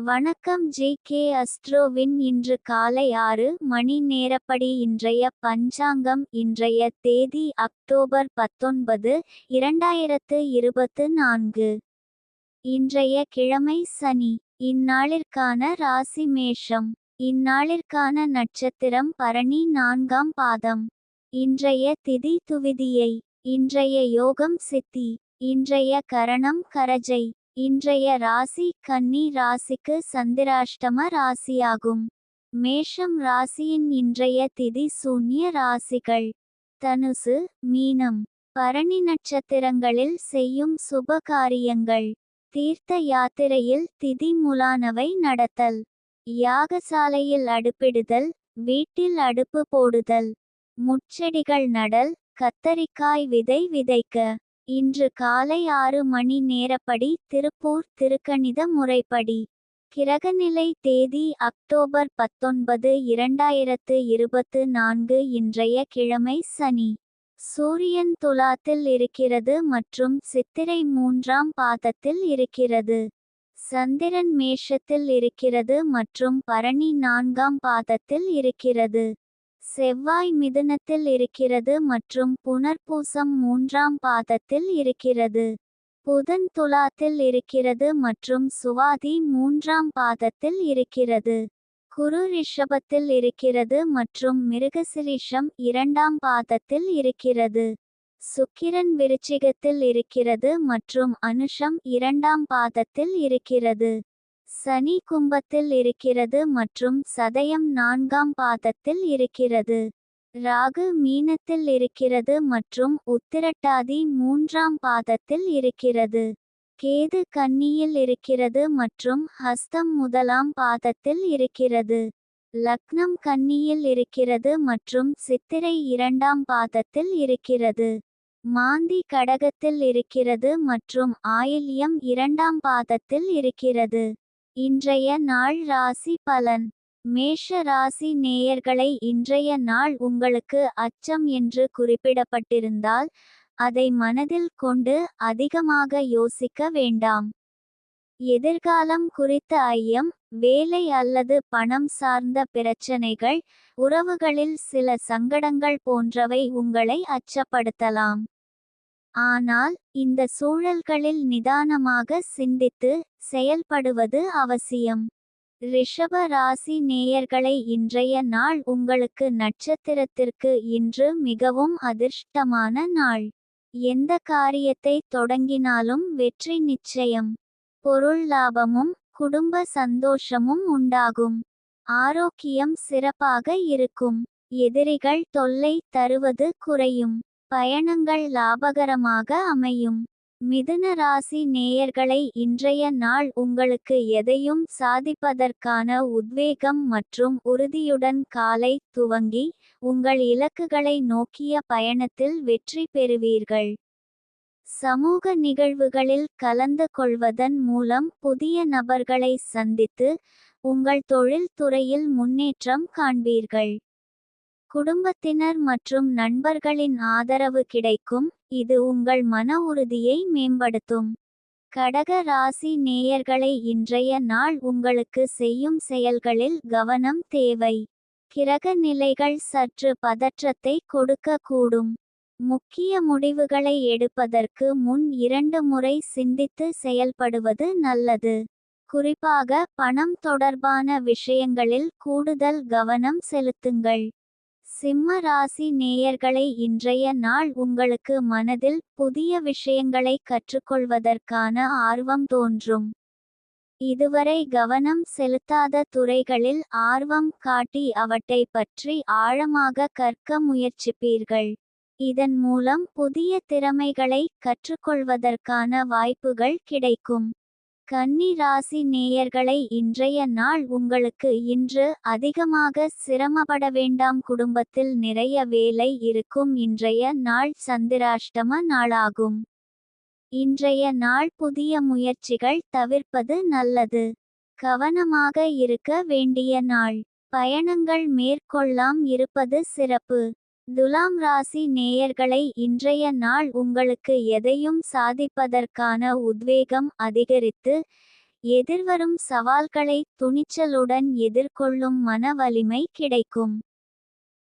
வணக்கம் ஜி.கே. அஸ்ட்ரோவின் இன்று காலை 6 மணி நேரப்படி இன்றைய பஞ்சாங்கம். இன்றைய தேதி அக்டோபர் 19, 2024. இன்றைய கிழமை சனி. இந்நாளிற்கான ராசி மேஷம். இந்நாளிற்கான நட்சத்திரம் பரணி 4ஆம் பாதம். இன்றைய திதி துவிதியை. இன்றைய யோகம் சித்தி. இன்றைய கரணம் கரஜை. இன்றைய ராசி கன்னி ராசிக்கு சந்திராஷ்டம ராசியாகும். மேஷம் ராசியின் இன்றைய திதி சூன்ய ராசிகள் தனுசு, மீனம். பரணி நட்சத்திரங்களில் செய்யும் சுப காரியங்கள். தீர்த்த யாத்திரையில் திதி முலானவை நடத்தல். யாகசாலையில் அடுப்பிடுதல். வீட்டில் அடுப்பு போடுதல். முட்செடிகள் நடல். கத்தரிக்காய் விதை விதைக்க. இன்று காலை 6 மணி நேரப்படி திருப்பூர் திருக்கணித முறைப்படி. கிரகநிலை தேதி அக்டோபர் 19, 2024. இன்றைய கிழமை சனி. சூரியன் துலாத்தில் இருக்கிறது மற்றும் சித்திரை 3ஆம் பாதத்தில் இருக்கிறது. சந்திரன் மேஷத்தில் இருக்கிறது மற்றும் பரணி 4ஆம் பாதத்தில் இருக்கிறது. செவ்வாய் மிதுனத்தில் இருக்கிறது மற்றும் புனர்பூசம் 3ஆம் பாதத்தில் இருக்கிறது. புதன் துலாத்தில் இருக்கிறது மற்றும் சுவாதி 3ஆம் பாதத்தில் இருக்கிறது. குரு ரிஷபத்தில் இருக்கிறது மற்றும் மிருகசிரிஷம் 2ஆம் பாதத்தில் இருக்கிறது. சுக்கிரன் விருச்சிகத்தில் இருக்கிறது மற்றும் அனுஷம் 2ஆம் பாதத்தில் இருக்கிறது. சனி கும்பத்தில் இருக்கிறது மற்றும் சதயம் 4ஆம் பாதத்தில் இருக்கிறது. ராகு மீனத்தில் இருக்கிறது மற்றும் உத்திரட்டாதி 3ஆம் பாதத்தில் இருக்கிறது. கேது கன்னியில் இருக்கிறது மற்றும் ஹஸ்தம் 1ஆம் பாதத்தில் இருக்கிறது. லக்னம் கன்னியில் இருக்கிறது மற்றும் சித்திரை 2ஆம் பாதத்தில் இருக்கிறது. மாந்தி கடகத்தில் இருக்கிறது மற்றும் ஆயில்யம் 2ஆம் பாதத்தில் இருக்கிறது. இன்றைய நாள் ராசி பலன். மேஷ ராசி நேயர்களை, இன்றைய நாள் உங்களுக்கு அச்சம் என்று குறிப்பிடப்பட்டிருந்தால் அதை மனதில் கொண்டு அதிகமாக யோசிக்க வேண்டாம். எதிர்காலம் குறித்த ஐயம், வேலை அல்லது பணம் சார்ந்த பிரச்சனைகள், உறவுகளில் சில சங்கடங்கள் போன்றவை உங்களை அச்சப்படுத்தலாம். ஆனால் இந்த சூழல்களில் நிதானமாக சிந்தித்து செயல்படுவது அவசியம். ரிஷப ராசி நேயர்களை, இன்றைய நாள் உங்களுக்கு நட்சத்திரத்திற்கு இன்று மிகவும் அதிர்ஷ்டமான நாள். எந்த காரியத்தை தொடங்கினாலும் வெற்றி நிச்சயம். பொருள் லாபமும் குடும்ப சந்தோஷமும் உண்டாகும். ஆரோக்கியம் சிறப்பாக இருக்கும். எதிரிகள் தொல்லை தருவது குறையும். பயணங்கள் லாபகரமாக அமையும். மிதுன ராசி நேயர்களை, இன்றைய நாள் உங்களுக்கு எதையும் சாதிப்பதற்கான உத்வேகம் மற்றும் உறுதியுடன் காலை துவங்கி உங்கள் இலக்குகளை நோக்கிய பயணத்தில் வெற்றி பெறுவீர்கள். சமூக நிகழ்வுகளில் கலந்து கொள்வதன் மூலம் புதிய நபர்களை சந்தித்து உங்கள் தொழில் துறையில் முன்னேற்றம் காண்பீர்கள். குடும்பத்தினர் மற்றும் நண்பர்களின் ஆதரவு கிடைக்கும். இது உங்கள் மன உறுதியை மேம்படுத்தும். கடக ராசி நேயர்களை, இன்றைய நாள் உங்களுக்கு செய்யும் செயல்களில் கவனம் தேவை. கிரக நிலைகள் சற்று பதற்றத்தை கொடுக்க கூடும். முக்கிய முடிவுகளை எடுப்பதற்கு முன் 2 முறை சிந்தித்து செயல்படுவது நல்லது. குறிப்பாக பணம் தொடர்பான விஷயங்களில் கூடுதல் கவனம் செலுத்துங்கள். சிம்ம ராசி நேயர்களை, இன்றைய நாள் உங்களுக்கு மனதில் புதிய விஷயங்களை கற்றுக்கொள்வதற்கான ஆர்வம் தோன்றும். இதுவரை கவனம் செலுத்தாத துறைகளில் ஆர்வம் காட்டி அவற்றை பற்றி ஆழமாக கற்க முயற்சிப்பீர்கள். இதன் மூலம் புதிய திறமைகளை கற்றுக்கொள்வதற்கான வாய்ப்புகள் கிடைக்கும். கன்னி ராசி நேயர்களை, இன்றைய நாள் உங்களுக்கு இன்று அதிகமாக சிரமப்பட வேண்டாம். குடும்பத்தில் நிறைய வேலை இருக்கும். இன்றைய நாள் சந்திராஷ்டம நாளாகும். இன்றைய நாள் புதிய முயற்சிகள் தவிர்ப்பது நல்லது. கவனமாக இருக்க வேண்டிய நாள். பயணங்கள் மேற்கொள்ளாம் இருப்பது சிறப்பு. துலாம் ராசி நேயர்களை, இன்றைய நாள் உங்களுக்கு எதையும் சாதிப்பதற்கான உத்வேகம் அதிகரித்து எதிர்வரும் சவால்களை துணிச்சலுடன் எதிர்கொள்ளும் மன வலிமை கிடைக்கும்.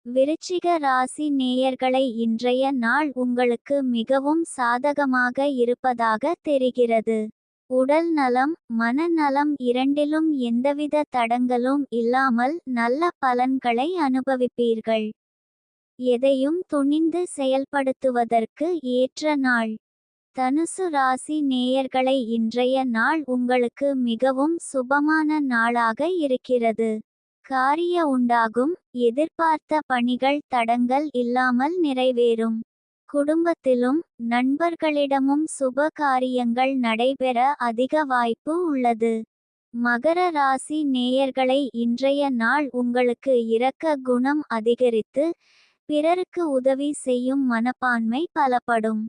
விருச்சிக ராசி நேயர்களை இன்றைய நாள் உங்களுக்கு மிகவும் சாதகமாக இருப்பதாக தெரிகிறது. உடல் நலம் மனநலம் இரண்டிலும் எந்தவித தடங்களும் இல்லாமல் நல்ல பலன்களை அனுபவிப்பீர்கள். எதையும் துணிந்து செயல்படுத்துவதற்கு ஏற்ற நாள். தனுசு ராசி நேயர்களை இன்றைய நாள் உங்களுக்கு மிகவும் சுபமான நாளாக இருக்கிறது. காரிய உண்டாகும் எதிர்பார்த்த பணிகள் தடங்கள் இல்லாமல் நிறைவேறும். குடும்பத்திலும் நண்பர்களிடமும் சுப காரியங்கள் நடைபெற அதிக வாய்ப்பு உள்ளது. மகர ராசி நேயர்களை இன்றைய நாள் உங்களுக்கு இரக்க குணம் அதிகரித்து பிறருக்கு உதவி செய்யும் மனப்பான்மை பலப்படும்.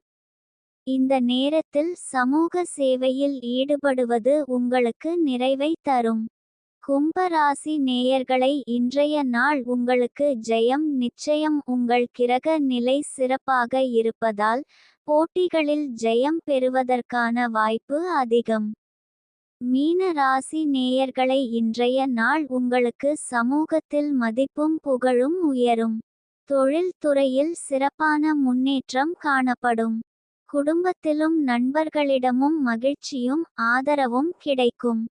இந்த நேரத்தில் சமூக சேவையில் ஈடுபடுவது உங்களுக்கு நிறைவை தரும். கும்பராசி நேயர்களை இன்றைய நாள் உங்களுக்கு ஜெயம் நிச்சயம். உங்கள் கிரக நிலை சிறப்பாக இருப்பதால் போட்டிகளில் ஜெயம் பெறுவதற்கான வாய்ப்பு அதிகம். மீன ராசி நேயர்களை இன்றைய நாள் உங்களுக்கு சமூகத்தில் மதிப்பும் புகழும் உயரும். தொழில் துறையில் சிறப்பான முன்னேற்றம் காணப்படும். குடும்பத்திலும் நண்பர்களிடமும் மகிழ்ச்சியும் ஆதரவும் கிடைக்கும்.